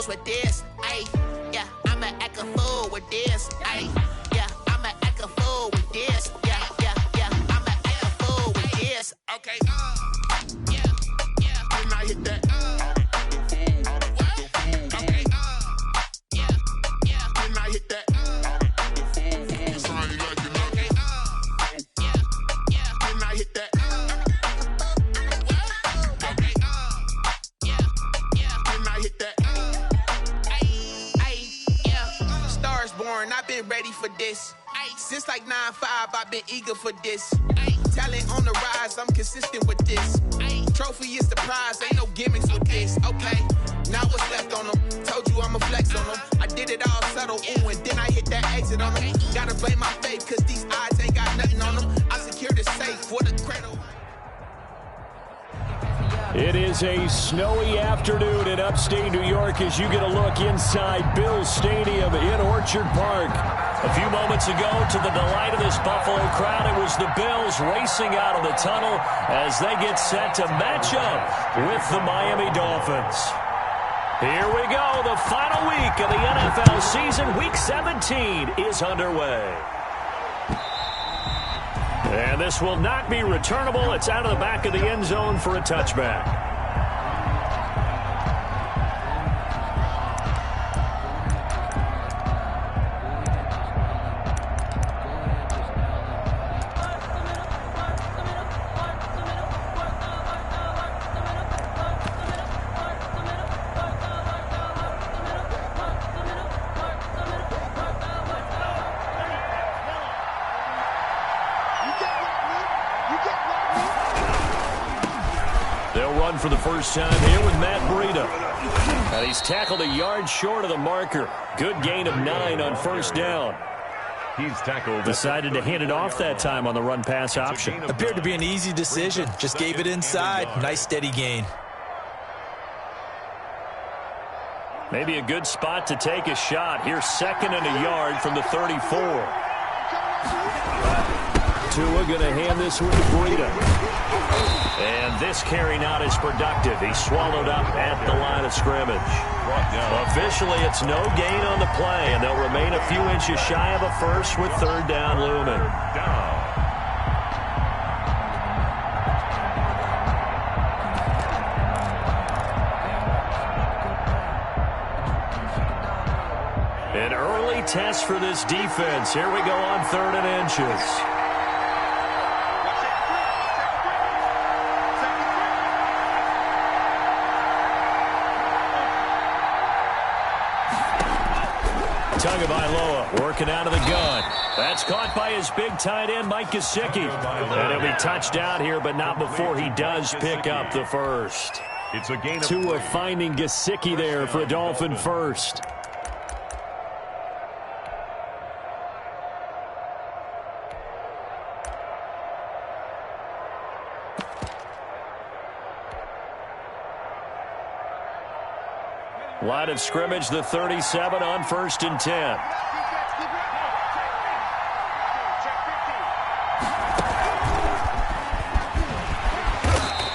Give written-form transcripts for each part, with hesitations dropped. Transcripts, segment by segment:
fools with this. Ayy, yeah, I'ma act a fool with this. Ayy, yeah, I'ma act a fool with this. Yeah, yeah, yeah, I'ma act a fool with this. Okay, yeah, yeah. When I hit that, okay, yeah, yeah. When I hit that, it's how you like it, okay, yeah, yeah. When I hit that, okay, yeah, yeah. When I hit that, yeah. Stars born, I've been ready for this. Since like 9-5, I've been eager for this. Talent on the rise, I'm consistent with this. Trophy is the prize, ain't no gimmicks with this. Okay, now what's left on them? Told you I'ma flex on them. I did it all subtle, ooh, and then I hit that exit on them. Gotta blame my faith, cause these odds ain't got nothing on them. I secure the safe for the cradle. It is a snowy afternoon in upstate New York as you get a look inside Bills Stadium in Orchard Park. A few moments ago, to the delight of this Buffalo crowd, it was the Bills racing out of the tunnel as they get set to match up with the Miami Dolphins. Here we go. The final week of the NFL season, Week 17, is underway. And this will not be returnable. It's out of the back of the end zone for a touchback. For the first time here with Matt Breida. And he's tackled a yard short of the marker. Good gain of 9 on first down. He's tackled. Decided to hand it off that time on the run-pass option. Appeared to be an easy decision. Just gave it inside. Nice steady gain. Maybe a good spot to take a shot. Here's 2nd and a yard from the 34. Tua going to hand this one to Breida. And this carry not as productive. He's swallowed up at the line of scrimmage. Officially, it's no gain on the play, and they'll remain a few inches shy of a first with 3rd down looming. An early test for this defense. Here we go on 3rd and inches. Tagovailoa working out of the gun. That's caught by his big tight end, Mike Gesicki. And he'll be touched down here, but not before he does pick up the first. It's a gain of Tua finding Gesicki there for a Dolphin first. Line of scrimmage, the 37 on 1st and 10.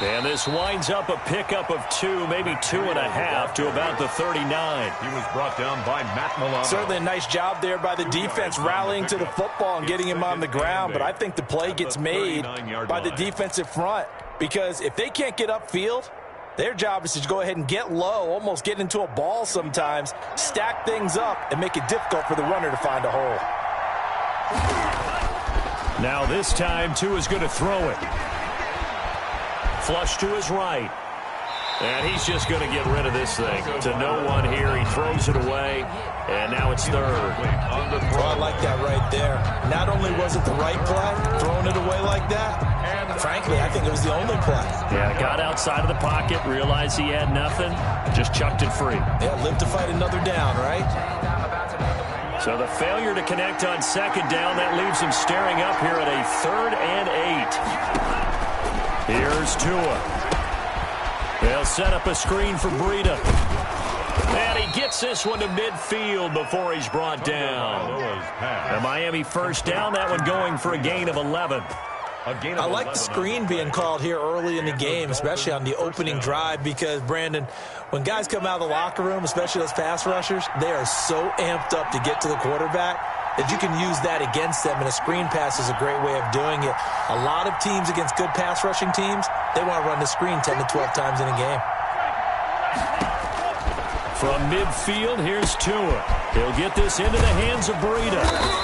And this winds up a pickup of 2, maybe 2.5 to about the 39. He was brought down by Matt Milano. Certainly a nice job there by the defense rallying to the football and getting him on the ground. But I think the play gets made by the defensive front. Because if they can't get upfield, their job is to go ahead and get low, almost get into a ball sometimes, stack things up, and make it difficult for the runner to find a hole. Now this time, Tua's going to throw it. Flush to his right. And he's just going to get rid of this thing. To no one here. He throws it away. And now it's 3rd. Oh, I like that right there. Not only was it the right play, throwing it away like that, frankly, I think it was the only play. Yeah, got outside of the pocket, realized he had nothing, just chucked it free. Yeah, live to fight another down, right? So the failure to connect on 2nd down, that leaves him staring up here at a 3rd and 8. Here's Tua. They'll set up a screen for Breida. And he gets this one to midfield before he's brought down. The Miami first down, that one going for a gain of 11. I like the screen being called here early in the game, especially on the opening drive, because, Brandon, when guys come out of the locker room, especially those pass rushers, they are so amped up to get to the quarterback that you can use that against them, and a screen pass is a great way of doing it. A lot of teams against good pass rushing teams, they want to run the screen 10 to 12 times in a game. From midfield, here's Tua. He'll get this into the hands of Breida.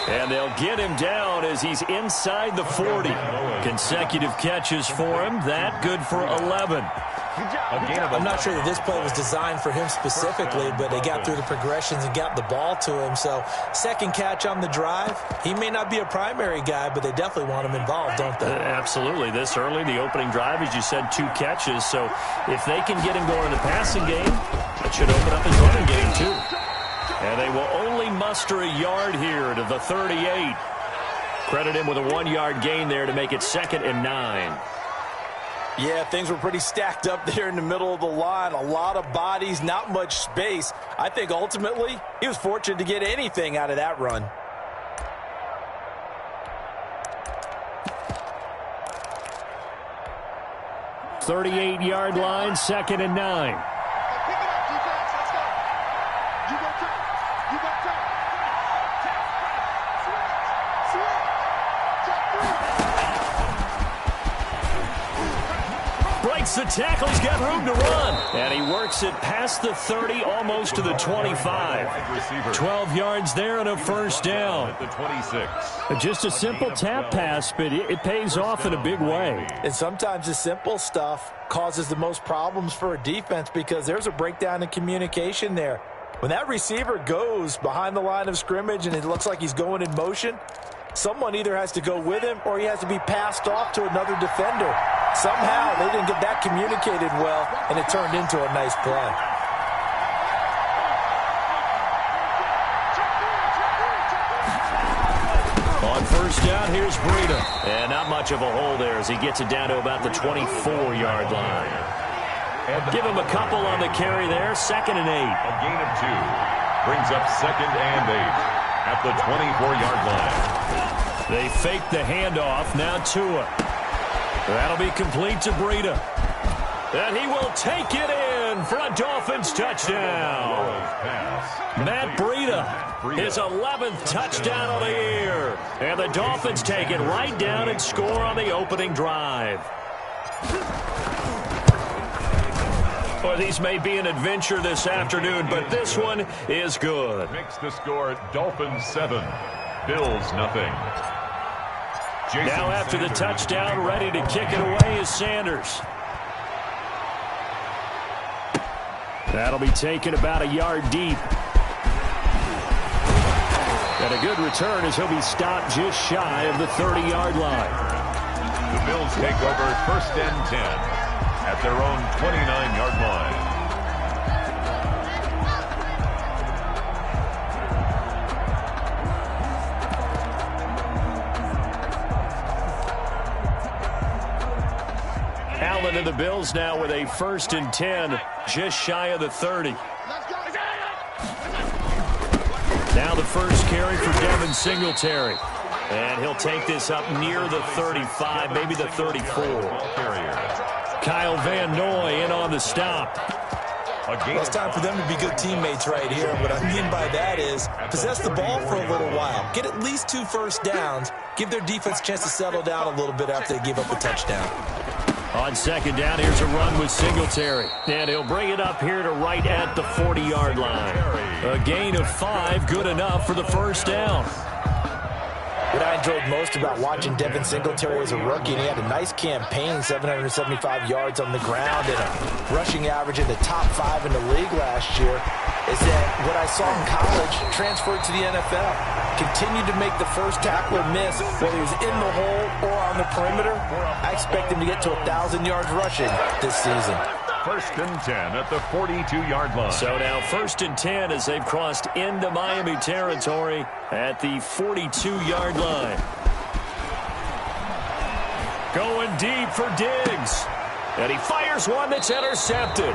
And they'll get him down as he's inside the 40. Consecutive catches for him. That good for 11. I'm not sure that this play was designed for him specifically, but they got through the progressions and got the ball to him. So second catch on the drive. He may not be a primary guy, but they definitely want him involved, don't they? Absolutely. This early, the opening drive, as you said, 2 catches. So if they can get him going in the passing game, it should open up his running game too. And they will only muster a yard here to the 38. Credit him with a 1-yard gain there to make it 2nd and 9. Yeah, things were pretty stacked up there in the middle of the line. A lot of bodies, not much space. I think ultimately he was fortunate to get anything out of that run. .38-yard line, 2nd and 9. The tackle, he's got room to run. And he works it past the 30, almost to the 25. 12 yards there and a first down. Just a simple tap pass, but it pays off in a big way. And sometimes the simple stuff causes the most problems for a defense because there's a breakdown in communication there. When that receiver goes behind the line of scrimmage and it looks like he's going in motion, someone either has to go with him or he has to be passed off to another defender. Somehow they didn't get that communicated well, and it turned into a nice play. On first down, here's Breida. And not much of a hole there as he gets it down to about the 24-yard line. And give him a couple on the carry there, 2nd and 8. A gain of 2 brings up 2nd and 8 at the 24-yard line. They fake the handoff. Now Tua. That'll be complete to Breida. And he will take it in for a Dolphins touchdown. Matt Breida, his 11th touchdown of the year. And the Dolphins take it right down and score on the opening drive. Well, these may be an adventure this afternoon, but this one is good. Makes the score Dolphins 7, Bills nothing. Now after the touchdown, ready to kick it away is Sanders. That'll be taken about a yard deep. And a good return as he'll be stopped just shy of the 30-yard line. The Bills take over 1st and 10 at their own 29-yard line. Allen and the Bills now with a 1st and 10, just shy of the 30. Now the first carry for Devin Singletary. And he'll take this up near the 35, maybe the 34. Kyle Van Noy in on the stop. Well, it's time for them to be good teammates right here. What I mean by that is possess the ball for a little while. Get at least 2 first downs. Give their defense a chance to settle down a little bit after they give up a touchdown. On 2nd down, here's a run with Singletary. And he'll bring it up here to right at the 40-yard line. A gain of 5, good enough for the first down. What I enjoyed most about watching Devin Singletary as a rookie, and he had a nice campaign, 775 yards on the ground and a rushing average in the top 5 in the league last year, is that what I saw in college transferred to the NFL. Continued to make the first tackler miss, whether he was in the hole or on the perimeter. I expect him to get to 1,000 yards rushing this season. 1st and 10 at the 42-yard line. So now 1st and 10 as they've crossed into Miami territory at the 42-yard line. Going deep for Diggs. And he fires one that's intercepted.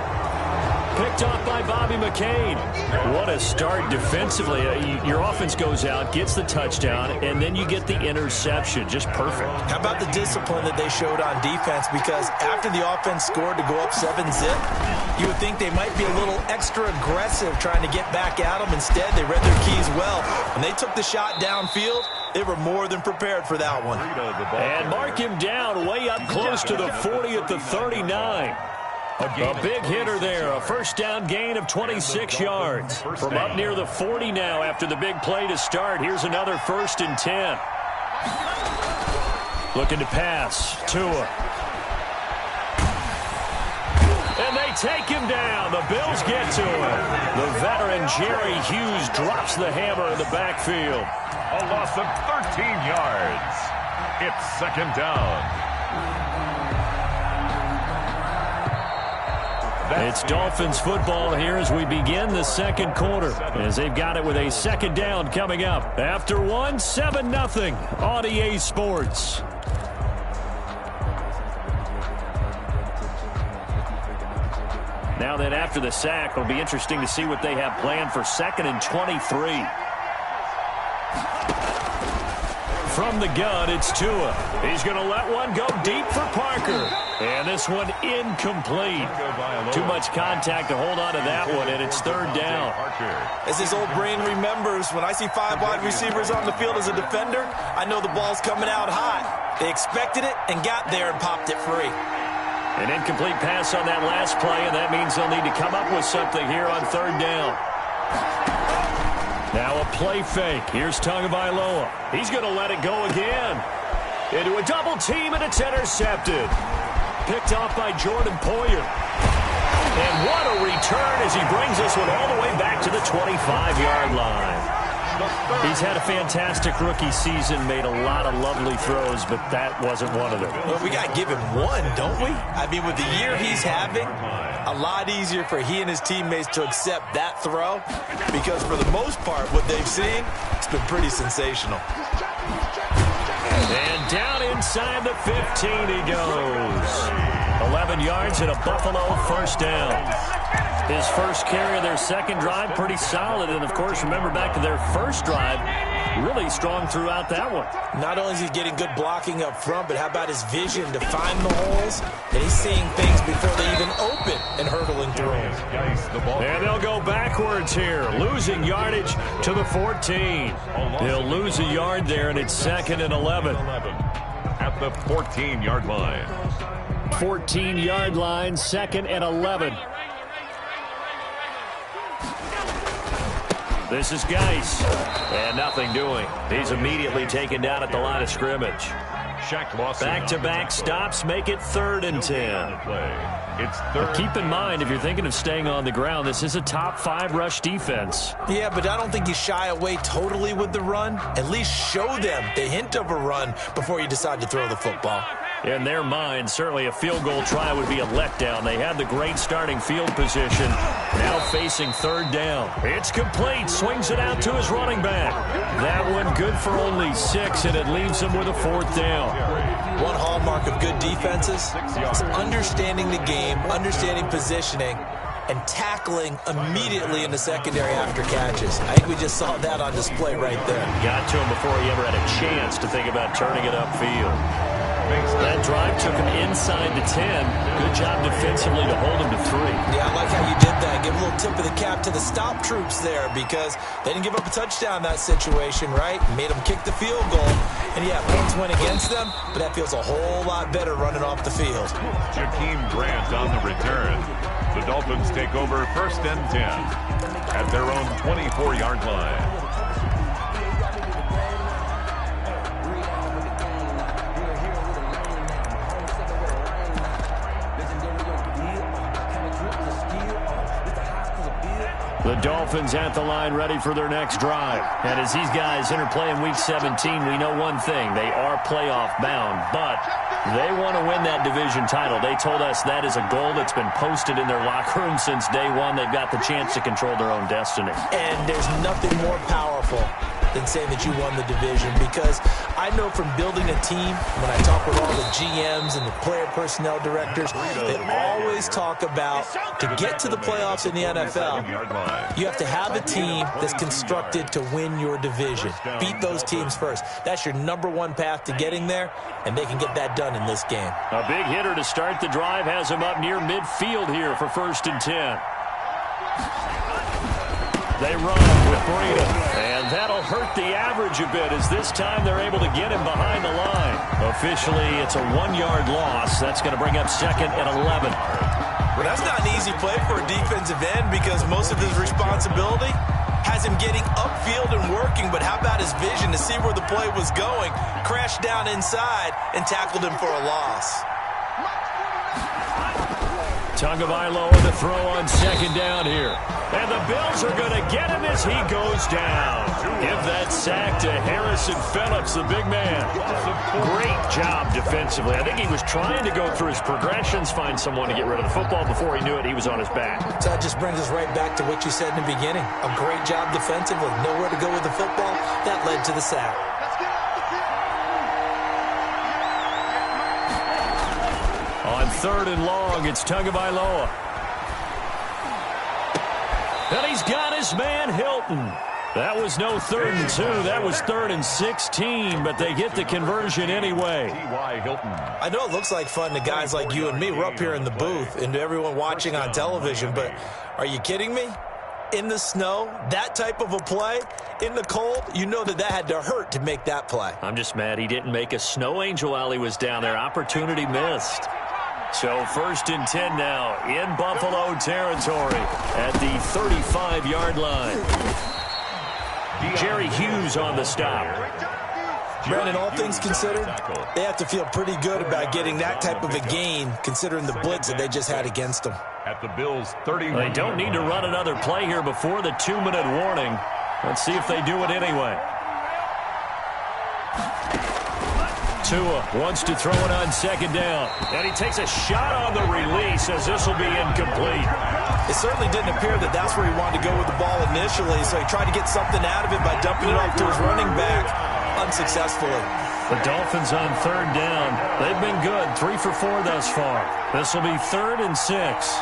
Picked off by Bobby McCain. What a start defensively. Your offense goes out, gets the touchdown, and then you get the interception. Just perfect. How about the discipline that they showed on defense? Because after the offense scored to go up 7-zip, you would think they might be a little extra aggressive trying to get back at them. Instead, they read their keys well. When they took the shot downfield, they were more than prepared for that one. And mark him down way up close to the 40 at the 39. A big hitter there, a first down gain of 26 yards. From up near the 40 now after the big play to start. Here's another 1st and 10. Looking to pass. Tua. And they take him down. The Bills get to him. The veteran Jerry Hughes drops the hammer in the backfield. A loss of 13 yards. It's 2nd down. It's Dolphins football here as we begin the 2nd quarter, as they've got it with a 2nd down coming up. After 7-0 on EA Sports. Now then, after the sack, it'll be interesting to see what they have planned for 2nd and 23. From the gun, it's Tua. He's going to let one go deep for Parker. And this one incomplete. Too much contact to hold on to that one, and it's 3rd down. As his old brain remembers, when I see 5 wide receivers on the field as a defender, I know the ball's coming out hot. They expected it and got there and popped it free. An incomplete pass on that last play, and that means they'll need to come up with something here on 3rd down. Now a play fake. Here's Tagovailoa. He's going to let it go again. Into a double team, and it's intercepted. Picked off by Jordan Poyer. And what a return as he brings this one all the way back to the 25-yard line. He's had a fantastic rookie season, made a lot of lovely throws, but that wasn't one of them. Well, we got to give him one, don't we? I mean, with the year he's having, a lot easier for he and his teammates to accept that throw, because for the most part, what they've seen, it's been pretty sensational. And down inside the 15 he goes. 11 yards and a Buffalo 1st down. His first carry of their 2nd drive, pretty solid. And, of course, remember back to their 1st drive, really strong throughout that one. Not only is he getting good blocking up front, but how about his vision to find the holes? And he's seeing things before they even open and hurtling through them. And they'll go backwards here, losing yardage to the 14. They'll lose a yard there, and it's 2nd and 11. At the 14-yard line. 14-yard line, 2nd and 11. This is Geis, and nothing doing. He's immediately taken down at the line of scrimmage. Back-to-back stops make it 3rd and 10. But keep in mind, if you're thinking of staying on the ground, this is a top 5 rush defense. Yeah, but I don't think you shy away totally with the run. At least show them the hint of a run before you decide to throw the football. In their mind, certainly a field goal try would be a letdown. They had the great starting field position. Now facing 3rd down. It's complete. Swings it out to his running back. That one good for only 6, and it leaves him with a 4th down. One hallmark of good defenses is understanding the game, understanding positioning, and tackling immediately in the secondary after catches. I think we just saw that on display right there. Got to him before he ever had a chance to think about turning it upfield. That drive took him inside the 10. Good job defensively to hold him to 3. Yeah, I like how you did that. Give a little tip of the cap to the stop troops there, because they didn't give up a touchdown in that situation, right? Made them kick the field goal. And yeah, points went against them, but that feels a whole lot better running off the field. Jakeem Grant on the return. The Dolphins take over 1st and 10 at their own 24-yard line. The Dolphins at the line ready for their next drive. And as these guys interplay in Week 17, we know one thing. They are playoff bound, but they want to win that division title. They told us that is a goal that's been posted in their locker room since day one. They've got the chance to control their own destiny. And there's nothing more powerful than saying that you won the division, because I know from building a team, when I talk with all the GMs and the player personnel directors, they always talk about to get to the playoffs in the NFL, you have to have a team that's constructed to win your division. Beat those teams first. That's your #1 path to getting there, and they can get that done in this game. A big hitter to start the drive has him up near midfield here for 1st and 10. They run with Breida, and that'll hurt the average a bit as this time they're able to get him behind the line. Officially, it's a 1-yard loss. That's going to bring up 2nd and 11. Well, that's not an easy play for a defensive end because most of his responsibility has him getting upfield and working, but how about his vision to see where the play was going, crashed down inside, and tackled him for a loss. Tagovailoa to throw on 2nd down here. And the Bills are going to get him as he goes down. Give that sack to Harrison Phillips, the big man. Great job defensively. I think he was trying to go through his progressions, find someone to get rid of the football. Before he knew it, he was on his back. So that just brings us right back to what you said in the beginning. A great job defensively. Nowhere to go with the football. That led to the sack. On 3rd and long, it's Tagovailoa. And he's got his man, Hilton. That was no 3rd and 2. That was 3rd and 16, but they get the conversion anyway. I know it looks like fun to guys like you and me. We're up here in the booth and to everyone watching on television, but are you kidding me? In the snow, that type of a play, in the cold, you know that had to hurt to make that play. I'm just mad he didn't make a snow angel while he was down there. Opportunity missed. So 1st and 10 now in Buffalo territory at the 35-yard line. Jerry Hughes on the stop. Brandon, all things considered, they have to feel pretty good about getting that type of a gain considering the blitz that they just had against them. At the Bills' 30. They don't need to run another play here before the 2-minute warning. Let's see if they do it anyway. Tua wants to throw it on 2nd down. And he takes a shot on the release as this will be incomplete. It certainly didn't appear that that's where he wanted to go with the ball initially, so he tried to get something out of it by dumping it off to his running back unsuccessfully. The Dolphins on 3rd down. They've been good, 3 for 4 thus far. This will be 3rd and 6.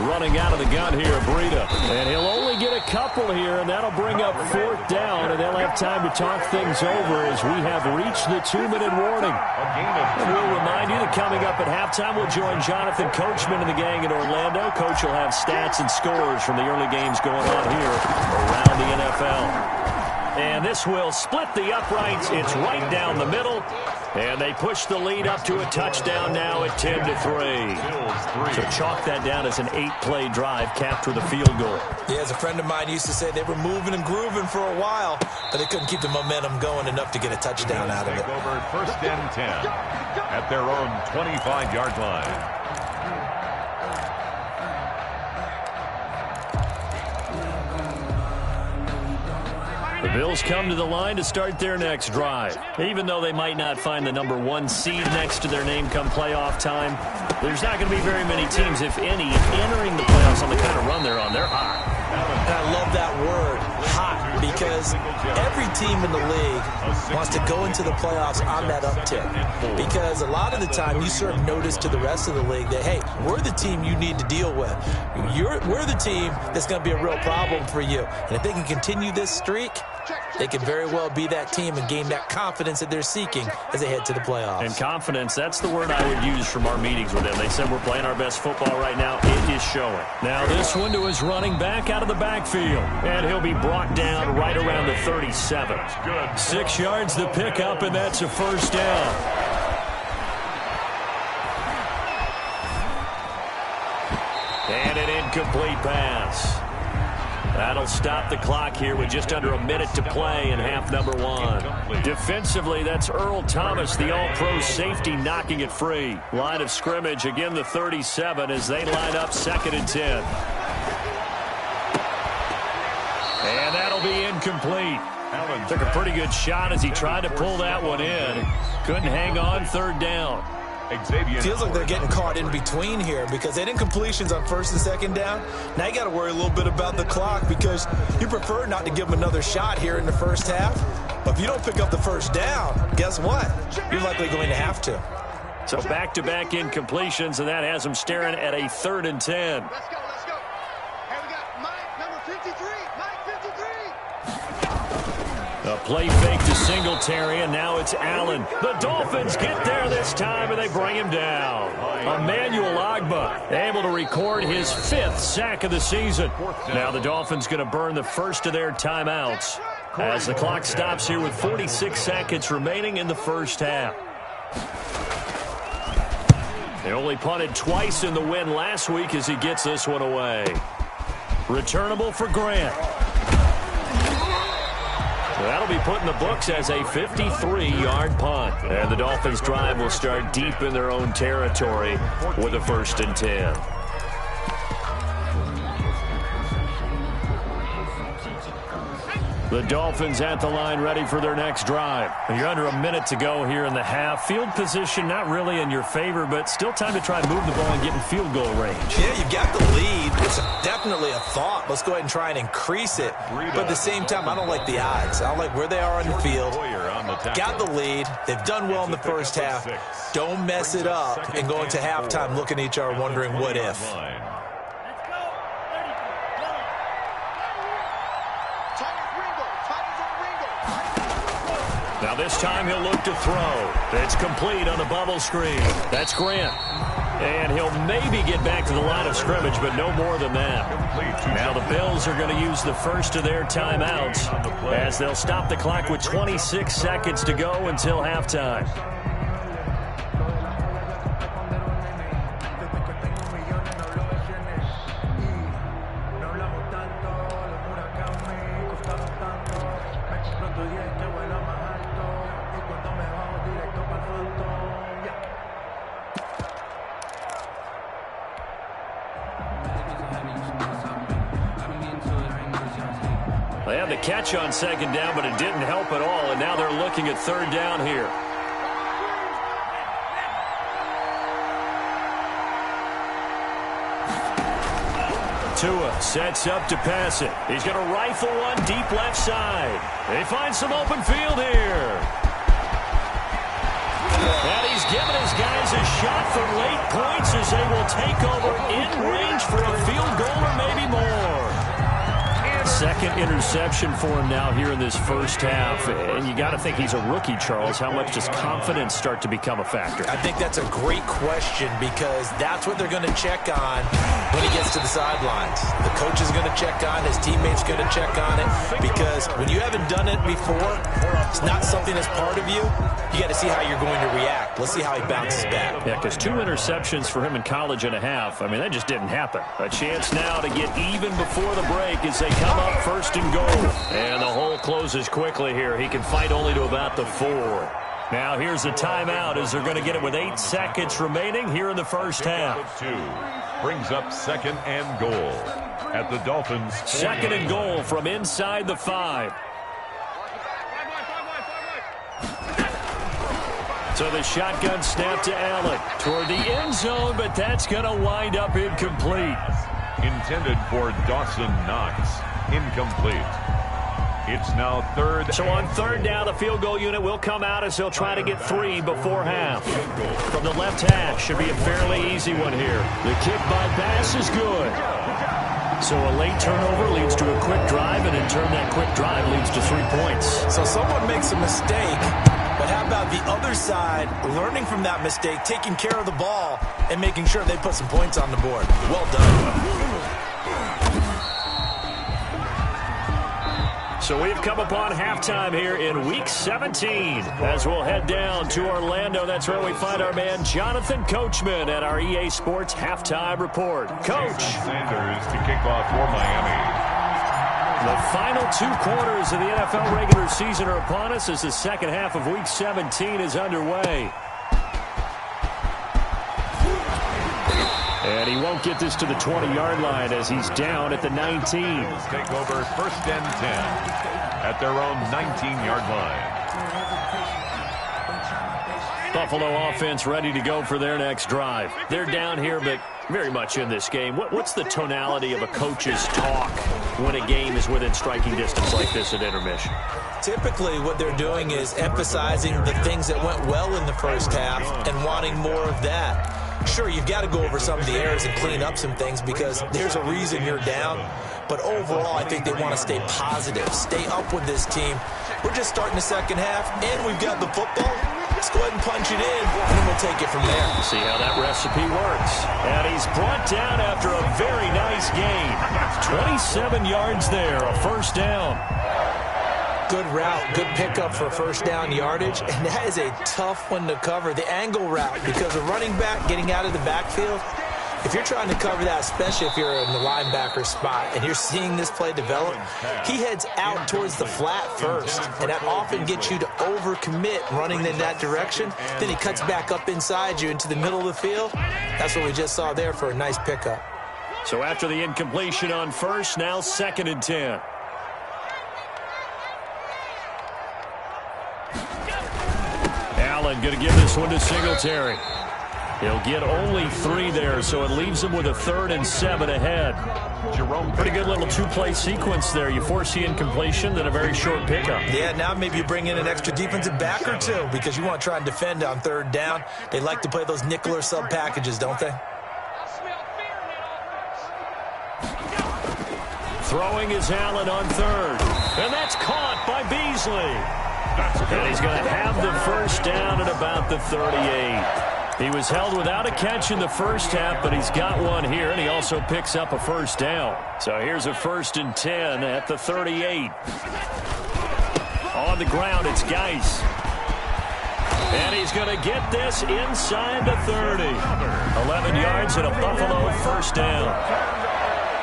Running out of the gun here, Breida. And he'll only get a couple here, and that'll bring up 4th down, and they'll have time to talk things over as we have reached the 2-minute warning. And we'll remind you that coming up at halftime, we'll join Jonathan Coachman and the gang in Orlando. Coach will have stats and scores from the early games going on here around the NFL. And this will split the uprights. It's right down the middle. And they push the lead up to a touchdown now at 10-3. So chalk that down as an 8-play drive capped with a field goal. Yeah, as a friend of mine used to say, they were moving and grooving for a while, but they couldn't keep the momentum going enough to get a touchdown out of it. Over 1st and 10 at their own 25-yard line. The Bills come to the line to start their next drive. Even though they might not find the #1 seed next to their name come playoff time, there's not going to be very many teams, if any, entering the playoffs on the kind of run they're on. They're hot. And I love that word, hot, because every team in the league wants to go into the playoffs on that uptick. Because a lot of the time you serve notice to the rest of the league that, hey, we're the team you need to deal with. We're the team that's going to be a real problem for you. And if they can continue this streak, they could very well be that team and gain that confidence that they're seeking as they head to the playoffs. And confidence, that's the word I would use from our meetings with them. They said we're playing our best football right now. It is showing. Now this one to his running back out of the backfield. And he'll be brought down right around the 37. 6 yards to pick up, and that's a 1st down. And an incomplete pass. That'll stop the clock here with just under a minute to play in half #1. Defensively, that's Earl Thomas, the all-pro safety, knocking it free. Line of scrimmage, again the 37 as they line up 2nd and 10. And that'll be incomplete. Took a pretty good shot as he tried to pull that one in. Couldn't hang on 3rd down. Feels like they're getting caught in between here because they didn't completions on first and second down. Now you got to worry a little bit about the clock because you prefer not to give them another shot here in the first half. But if you don't pick up the first down, guess what? You're likely going to have to. So back-to-back incompletions, and that has them staring at a 3rd and 10. Let's go. Hey, we got Mike, number 53. Mike, 53. A play fake to Singletary, and now it's Allen. The Dolphins get there this time, and they bring him down. Emmanuel Ogbah able to record his 5th sack of the season. Now the Dolphins going to burn the first of their timeouts as the clock stops here with 46 seconds remaining in the first half. They only punted twice in the win last week as he gets this one away. Returnable for Grant. So that'll be put in the books as a 53-yard punt. And the Dolphins' drive will start deep in their own territory with a 1st and 10. The Dolphins at the line ready for their next drive. You're under a minute to go here in the half. Field position not really in your favor, but still time to try and move the ball and get in field goal range. Yeah, you've got the lead. It's definitely a thought. Let's go ahead and try and increase it. But at the same time, I don't like the odds. I don't like where they are on the field. Got the lead. They've done well in the first half. Don't mess it up and go into halftime looking at each other wondering what if. Now this time he'll look to throw. It's complete on the bubble screen. That's Grant. And he'll maybe get back to the line of scrimmage, but no more than that. Now the Bills are going to use the first of their timeouts as they'll stop the clock with 26 seconds to go until halftime. They had the catch on 2nd down, but it didn't help at all, and now they're looking at 3rd down here. Tua sets up to pass it. He's going to rifle one deep left side. They find some open field here. And he's giving his guys a shot for late points as they will take over in range for a field goal or maybe more. 2nd interception for him now here in this first half. And you got to think he's a rookie, Charles. How much does confidence start to become a factor? I think that's a great question because that's what they're going to check on when he gets to the sidelines. The coach is going to check on, his teammates going to check on it because when you haven't done it before, it's not something that's part of you. You got to see how you're going to react. Let's see how he bounces back. Yeah, because 2 interceptions for him in college and a half. I mean, that just didn't happen. A chance now to get even before the break as they come up 1st and goal. And the hole closes quickly here. He can fight only to about the 4. Now here's a timeout as they're going to get it with 8 seconds remaining here in the first half. 2 brings up 2nd and goal at the Dolphins. 2nd and goal from inside the 5. So the shotgun snap to Allen toward the end zone, but that's going to wind up incomplete. Intended for Dawson Knox. Incomplete. It's now 3rd. So on 3rd down, the field goal unit will come out as they'll try to get 3 before half. From the left hash, should be a fairly easy one here. The kick by Bass is good. So a late turnover leads to a quick drive, and in turn that quick drive leads to 3 points. So someone makes a mistake, but how about the other side learning from that mistake, taking care of the ball, and making sure they put some points on the board? Well done. So we've come upon halftime here in Week 17 as we'll head down to Orlando. That's where we find our man Jonathan Coachman at our EA Sports Halftime Report. Coach. Sanders to kick off for Miami. The final 2 quarters of the NFL regular season are upon us as the second half of Week 17 is underway. And he won't get this to the 20-yard line as he's down at the 19. Take over 1st and 10 at their own 19-yard line. Buffalo offense ready to go for their next drive. They're down here, but very much in this game. What's the tonality of a coach's talk when a game is within striking distance like this at intermission? Typically, what they're doing is emphasizing the things that went well in the first half and wanting more of that. Sure, you've got to go over some of the errors and clean up some things because there's a reason you're down. But overall, I think they want to stay positive, stay up with this team. We're just starting the second half, and we've got the football. Let's go ahead and punch it in, and then we'll take it from there. See how that recipe works. And he's brought down after a very nice gain. 27 yards there, a first down. Good route, good pickup for first down yardage, and that is a tough one to cover, the angle route, because a running back getting out of the backfield, if you're trying to cover that, especially if you're in the linebacker spot and you're seeing this play develop, he heads out towards the flat first, and that often gets you to overcommit running in that direction. Then he cuts back up inside you into the middle of the field. That's what we just saw there for a nice pickup. So after the incompletion on first, now 2nd and 10. Allen going to give this one to Singletary. He'll get only 3 there, so it leaves him with a 3rd and 7 ahead. Pretty good little two-play sequence there. You force the incompletion, then a very short pickup. Yeah, now maybe you bring in an extra defensive back or two because you want to try and defend on 3rd down. They like to play those nickel or sub packages, don't they? Throwing is Allen on 3rd. And that's caught by Beasley. And he's going to have the first down at about the 38. He was held without a catch in the first half, but he's got one here, and he also picks up a first down. So here's a 1st and 10 at the 38. On the ground, it's Geis. And he's going to get this inside the 30. 11 yards and a Buffalo first down.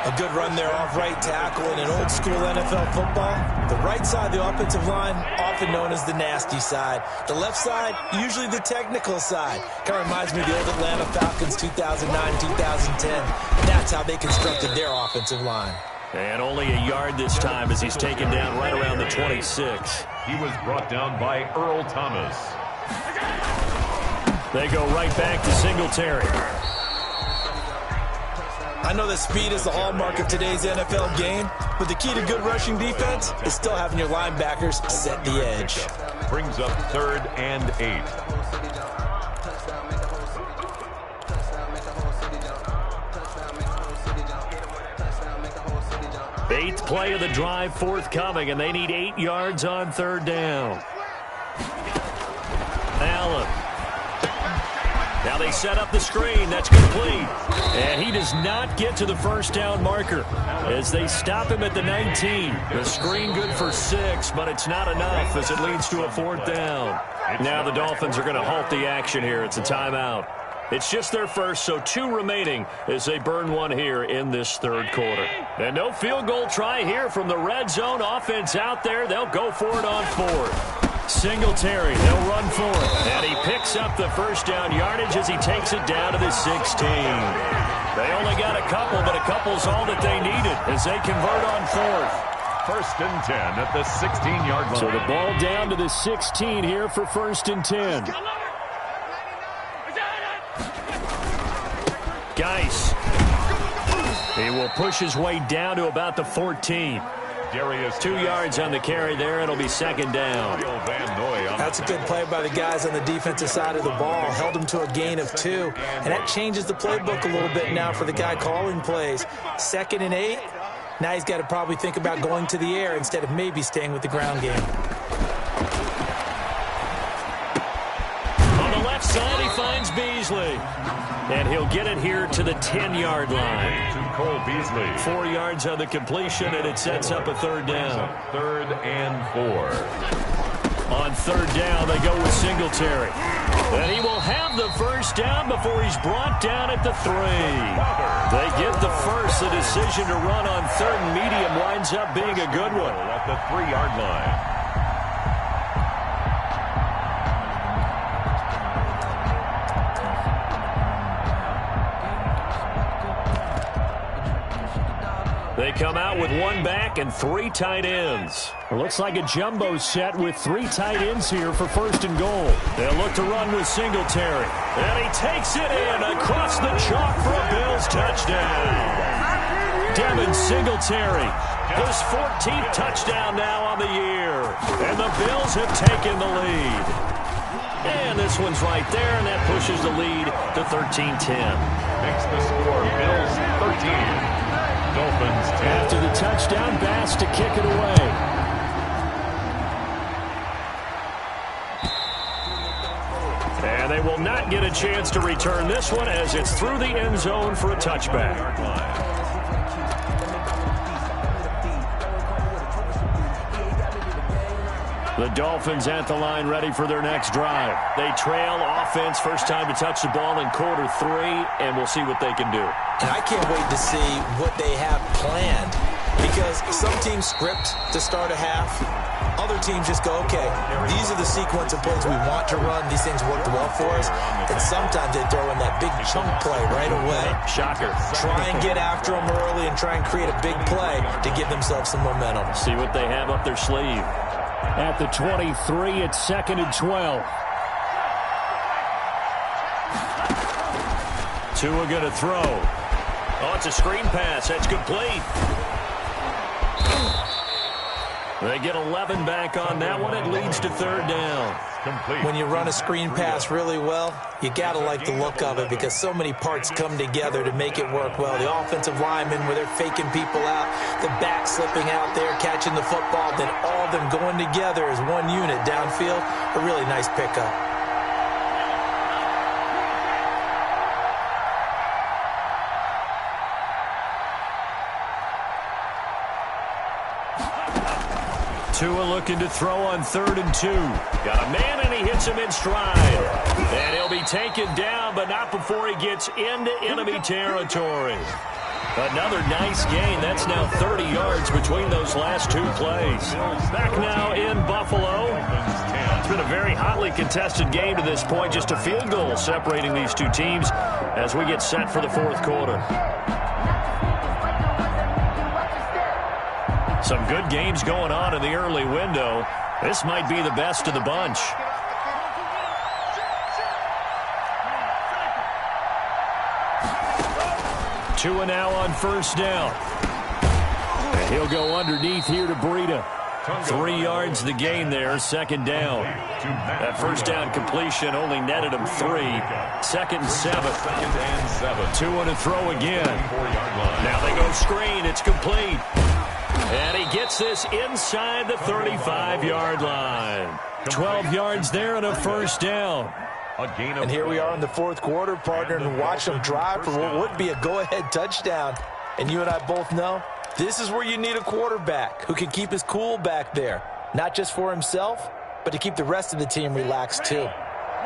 A good run there off right tackle in an old-school NFL football. The right side of the offensive line, often known as the nasty side. The left side, usually the technical side. Kind of reminds me of the old Atlanta Falcons 2009-2010. That's how they constructed their offensive line. And only a yard this time as he's taken down right around the 26. He was brought down by Earl Thomas. They go right back to Singletary. I know that speed is the hallmark of today's NFL game, but the key to good rushing defense is still having your linebackers set the edge. Brings up 3rd and 8. Eighth play of the drive forthcoming, and they need 8 yards on 3rd down. Allen. Now they set up the screen. That's complete. And he does not get to the first down marker as they stop him at the 19. The screen good for 6, but it's not enough as it leads to a 4th down. Now the Dolphins are going to halt the action here. It's a timeout. It's just their first, so 2 remaining as they burn one here in this 3rd quarter. And no field goal try here from the red zone offense out there. They'll go for it on 4th. Singletary, they'll run for it. And he picks up the first down yardage as he takes it down to the 16. They only got a couple, but a couple's all that they needed as they convert on 4th. 1st and 10 at the 16-yard line. So the ball down to the 16 here for 1st and 10. Geis. He will push his way down to about the 14. 2 yards on the carry there. It'll be 2nd down. That's a good play by the guys on the defensive side of the ball. Held him to a gain of 2. And that changes the playbook a little bit now for the guy calling plays. 2nd and 8. Now he's got to probably think about going to the air instead of maybe staying with the ground game. On the left side, he finds Beasley. And he'll get it here to the 10-yard line. To Cole Beasley. 4 yards on the completion, and it sets up a 3rd down. 3rd and 4. On 3rd down, they go with Singletary. And he will have the first down before he's brought down at the 3. They get the first. The decision to run on 3rd and medium winds up being a good one. At the 3-yard line. They come out with one back and 3 tight ends. It looks like a jumbo set with 3 tight ends here for first and goal. They'll look to run with Singletary. And he takes it in across the chalk for a Bills touchdown. Devin Singletary, his 14th touchdown now on the year. And the Bills have taken the lead. And this one's right there, and that pushes the lead to 13-10. Makes the score Bills 13. Dolphins 10. After the touchdown, Bass to kick it away. And they will not get a chance to return this one as it's through the end zone for a touchback. The Dolphins at the line ready for their next drive. They trail offense, first time to touch the ball in quarter 3, and we'll see what they can do. And I can't wait to see what they have planned, because some teams script to start a half. Other teams just go, okay, these are the sequence of plays we want to run. These things worked well for us. And sometimes they throw in that big chunk play right away. Shocker. Try and get after them early and try and create a big play to give themselves some momentum. See what they have up their sleeve. At the 23, it's 2nd and 12. Tua going to throw. Oh, it's a screen pass. That's complete. They get 11 back on that one. It leads to 3rd down. Complete. When you run a screen pass really well, you got to like the look of it because so many parts come together to make it work well. The offensive linemen, where they're faking people out, the back slipping out there, catching the football, then all of them going together as one unit downfield. A really nice pickup. Tua looking to throw on 3rd and 2. Got a man, and he hits him in stride. And he'll be taken down, but not before he gets into enemy territory. Another nice gain. That's now 30 yards between those last 2 plays. Back now in Buffalo. It's been a very hotly contested game to this point. Just a field goal separating these 2 teams as we get set for the 4th quarter. Some good games going on in the early window. This might be the best of the bunch. Tua now on 1st down. And he'll go underneath here to Breida. 3 yards the gain there, 2nd down. That 1st down completion only netted him 3. 2nd and 7. Tua to throw again. Now they go screen. It's complete. And he gets this inside the 35-yard line. 12 yards there and a 1st down. And here we are in the 4th quarter, partner, and watch them drive for what would be a go-ahead touchdown. And you and I both know this is where you need a quarterback who can keep his cool back there. Not just for himself, but to keep the rest of the team relaxed too.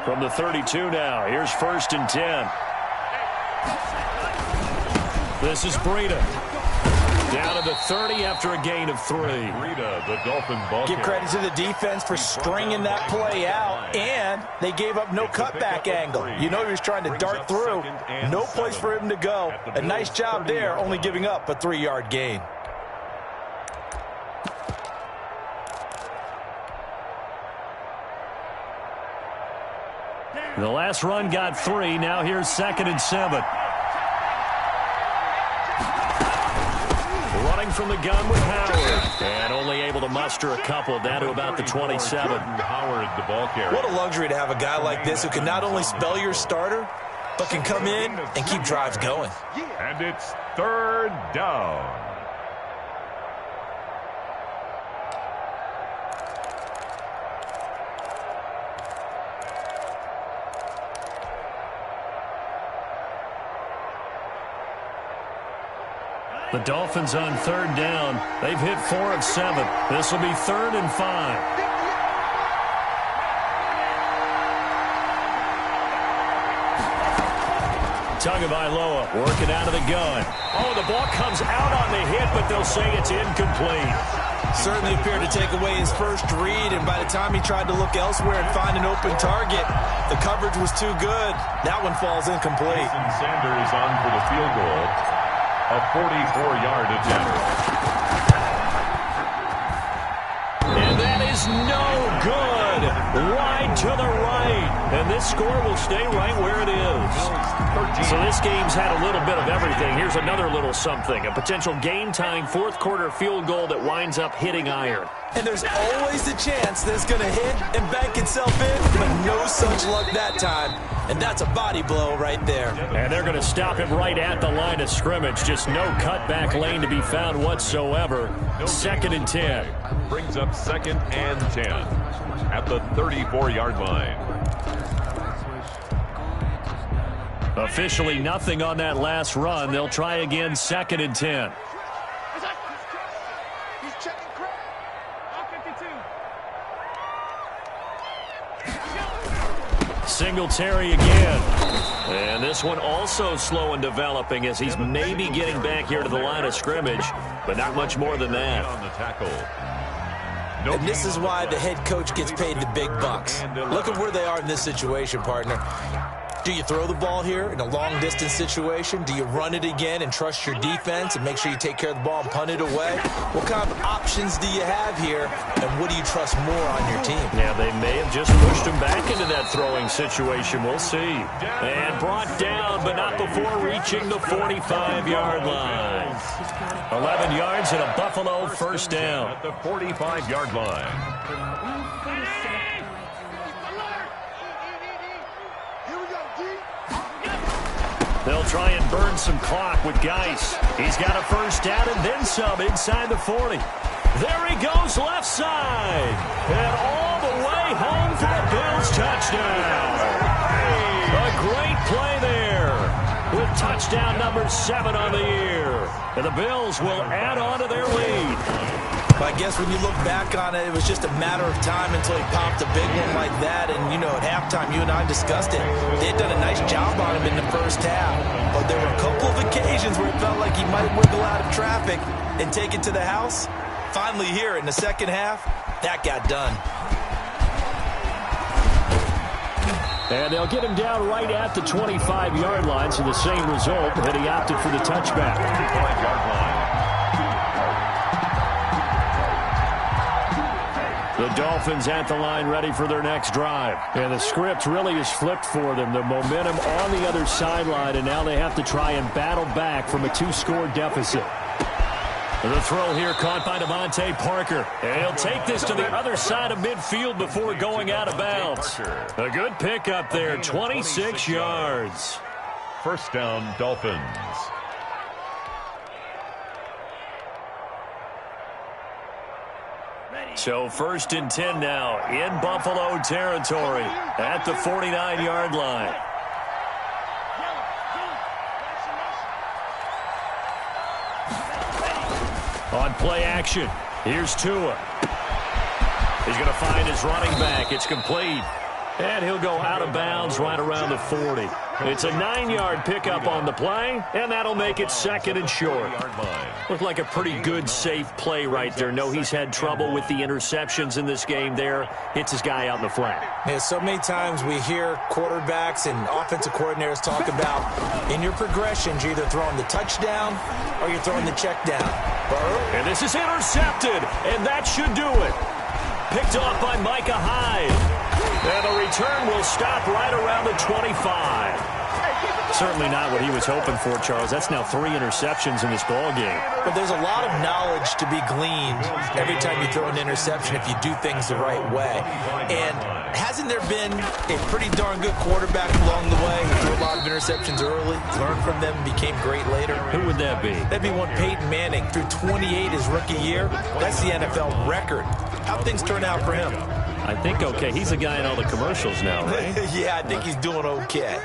From the 32 now, here's 1st and 10. This is Breida. Down to the 30 after a gain of 3. Breida, the Dolphins ball. Give credit to the defense for stringing that play out, and they gave up no cutback angle. You know he was trying to dart through. No place for him to go. A nice job there, only giving up a 3-yard gain. The last run got 3. Now here's 2nd and 7. Running from the gun with Howard. And only able to muster a couple down to about the 27. Howard, the ball carrier. What a luxury to have a guy like this who can not only spell your starter, but can come in and keep drives going. And it's 3rd down. The Dolphins on 3rd down. They've hit 4 of 7. This will be 3rd and 5. Tagovailoa working out of the gun. Oh, the ball comes out on the hit, but they'll say it's incomplete. Certainly appeared to take away his first read, and by the time he tried to look elsewhere and find an open target, the coverage was too good. That one falls incomplete. Sanders on for the field goal. A 44-yard attempt. And that is no good. Wide to the right. And this score will stay right where it is. So this game's had a little bit of everything. Here's another little something. A potential game-tying fourth-quarter field goal that winds up hitting iron. And there's always a chance that it's going to hit and bank itself in, but no such luck that time. And that's a body blow right there. And they're going to stop him right at the line of scrimmage. Just no cutback lane to be found whatsoever. 2nd and 10. Brings up 2nd and 10 at the 34-yard line. Officially nothing on that last run. They'll try again 2nd and 10. He's checking crap. All 52. Singletary again. And this one also slow in developing as he's maybe getting back here to the line of scrimmage, but not much more than that. On the tackle. And this is why the head coach gets paid the big bucks. Look at where they are in this situation, partner. Do you throw the ball here in a long-distance situation? Do you run it again and trust your defense and make sure you take care of the ball and punt it away? What kind of options do you have here, and what do you trust more on your team? Yeah, they may have just pushed him back into that throwing situation. We'll see. And brought down, but not before reaching the 45-yard line. 11 yards and a Buffalo first down. At the 45-yard line. They'll try and burn some clock with Geis. He's got a first down and then some inside the 40. There he goes left side. And all the way home for the Bills touchdown. A great play there with touchdown number 7 on the year. And the Bills will add on to their lead. I guess when you look back on it, it was just a matter of time until he popped a big one like that. And, you know, at halftime, you and I discussed it. They had done a nice job on him in the first half. But there were a couple of occasions where it felt like he might wiggle out of traffic and take it to the house. Finally here in the second half, that got done. And they'll get him down right at the 25-yard line, so the same result, and he opted for the touchback. 25-yard line. The Dolphins at the line ready for their next drive. And the script really is flipped for them. The momentum on the other sideline, and now they have to try and battle back from a 2-score deficit. The throw here caught by Devontae Parker. And he'll take this to the other side of midfield before going out of bounds. A good pickup there, 26 yards. First down, Dolphins. So 1st and 10 now in Buffalo territory at the 49-yard line. On play action, here's Tua. He's going to find his running back. It's complete. And he'll go out of bounds right around the 40. It's a 9-yard pickup on the play, and that'll make it 2nd and short. Looked like a pretty good, safe play right there. No, he's had trouble with the interceptions in this game there. Hits his guy out in the flat. Yeah, so many times we hear quarterbacks and offensive coordinators talk about in your progressions, you're either throwing the touchdown or you're throwing the check down. And this is intercepted, and that should do it. Picked off by Micah Hyde. And the return will stop right around the 25. Certainly not what he was hoping for, Charles. That's now 3 interceptions in this ball game. But there's a lot of knowledge to be gleaned every time you throw an interception if you do things the right way. And hasn't there been a pretty darn good quarterback along the way who threw a lot of interceptions early, learned from them, and became great later? Who would that be? That'd be one Peyton Manning. Threw 28 his rookie year. That's the NFL record. How'd things turn out for him? I think okay. He's a guy in all the commercials now, right? Yeah, I think he's doing okay.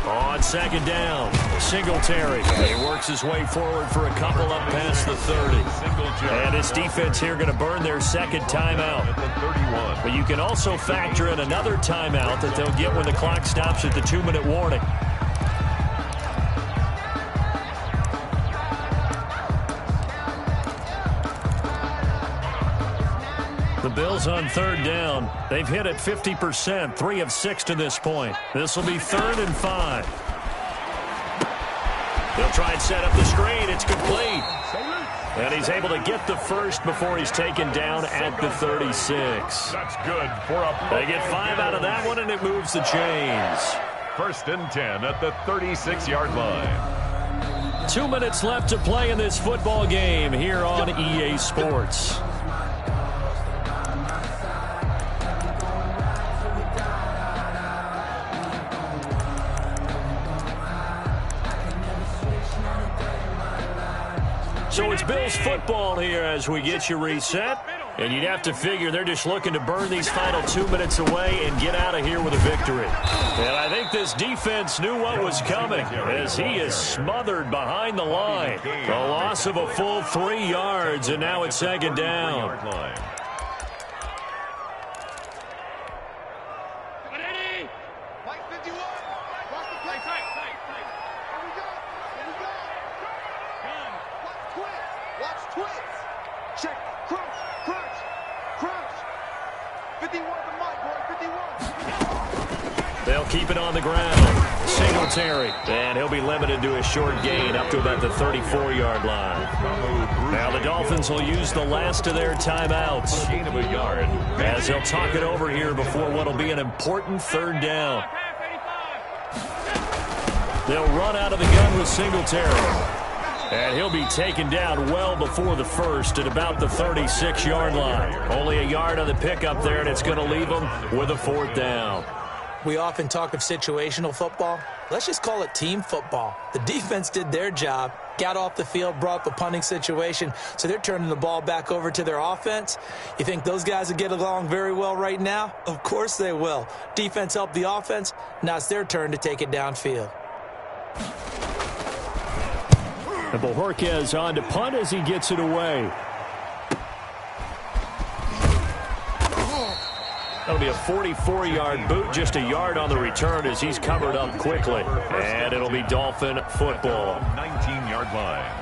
On 2nd down, Singletary. He works his way forward for a couple up past the 30. And his defense here going to burn their 2nd timeout. But you can also factor in another timeout that they'll get when the clock stops at the 2-minute warning. The Bills on third down. They've hit it 50%, 3 of 6 to this point. This will be 3rd and 5. They'll try and set up the screen. It's complete. And he's able to get the first before he's taken down at the 36. That's good for a... They get 5 out of that one, and it moves the chains. 1st and 10 at the 36-yard line. 2 minutes left to play in this football game here on EA Sports. So it's Bills football here as we get you reset. And you'd have to figure they're just looking to burn these final 2 minutes away and get out of here with a victory. And I think this defense knew what was coming as he is smothered behind the line. The loss of a full 3 yards, and now it's 2nd down. They'll keep it on the ground. Singletary. And he'll be limited to a short gain up to about the 34-yard line. Now the Dolphins will use the last of their timeouts Gain of a yard. as they'll talk it over here before what will be an important 3rd down. They'll run out of the gun with Singletary. And he'll be taken down well before the first at about the 36-yard line. Only a yard on the pickup there, and it's going to leave them with a 4th down. We often talk of situational football. Let's just call it team football. The defense did their job, got off the field, brought up a punting situation, so they're turning the ball back over to their offense. You think those guys will get along very well right now? Of course they will. Defense helped the offense. Now it's their turn to take it downfield. And Bojorquez on to punt as he gets it away. That'll be a 44-yard boot, just a yard on the return as he's covered up quickly. And it'll be Dolphin football. 19-yard line.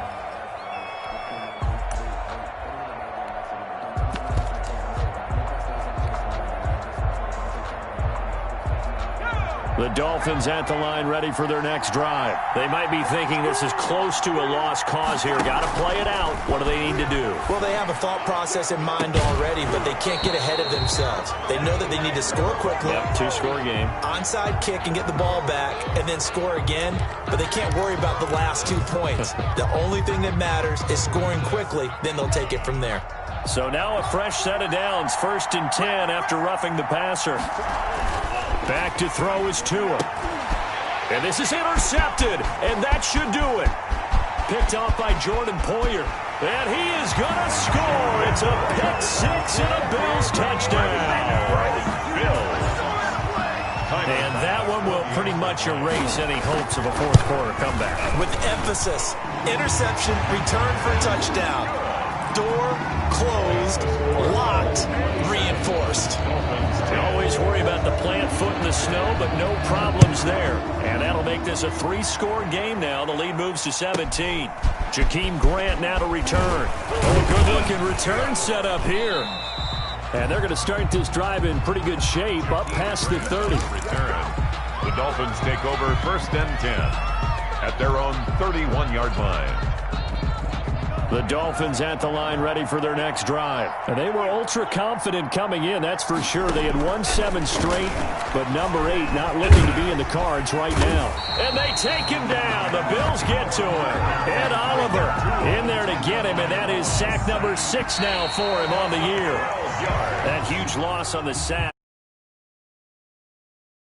The Dolphins at the line ready for their next drive. They might be thinking this is close to a lost cause here. Got to play it out. What do they need to do? Well, they have a thought process in mind already, but they can't get ahead of themselves. They know that they need to score quickly. Yep, 2-score game. Onside kick and get the ball back and then score again, but they can't worry about the last 2 points. The only thing that matters is scoring quickly, then they'll take it from there. So now a fresh set of downs. 1st and 10 after roughing the passer. Back to throw is Tua. And this is intercepted, and that should do it. Picked off by Jordan Poyer. And he is going to score. It's a pick 6 and a Bills touchdown. And that one will pretty much erase any hopes of a 4th quarter comeback. With emphasis, interception, return for a touchdown. Door closed, locked, reinforced. They always worry about the plant foot in the snow, but no problems there. And that'll make this a 3-score game now. The lead moves to 17. Jakeem Grant now to return. Oh, good-looking return set up here. And they're going to start this drive in pretty good shape, up past the 30. Return. The Dolphins take over 1st and 10 at their own 31-yard line. The Dolphins at the line ready for their next drive. And they were ultra confident coming in, that's for sure. They had won 7 straight, but number 8 not looking to be in the cards right now. And they take him down. The Bills get to him. Ed Oliver in there to get him, and that is sack number 6 now for him on the year. That huge loss on the sack.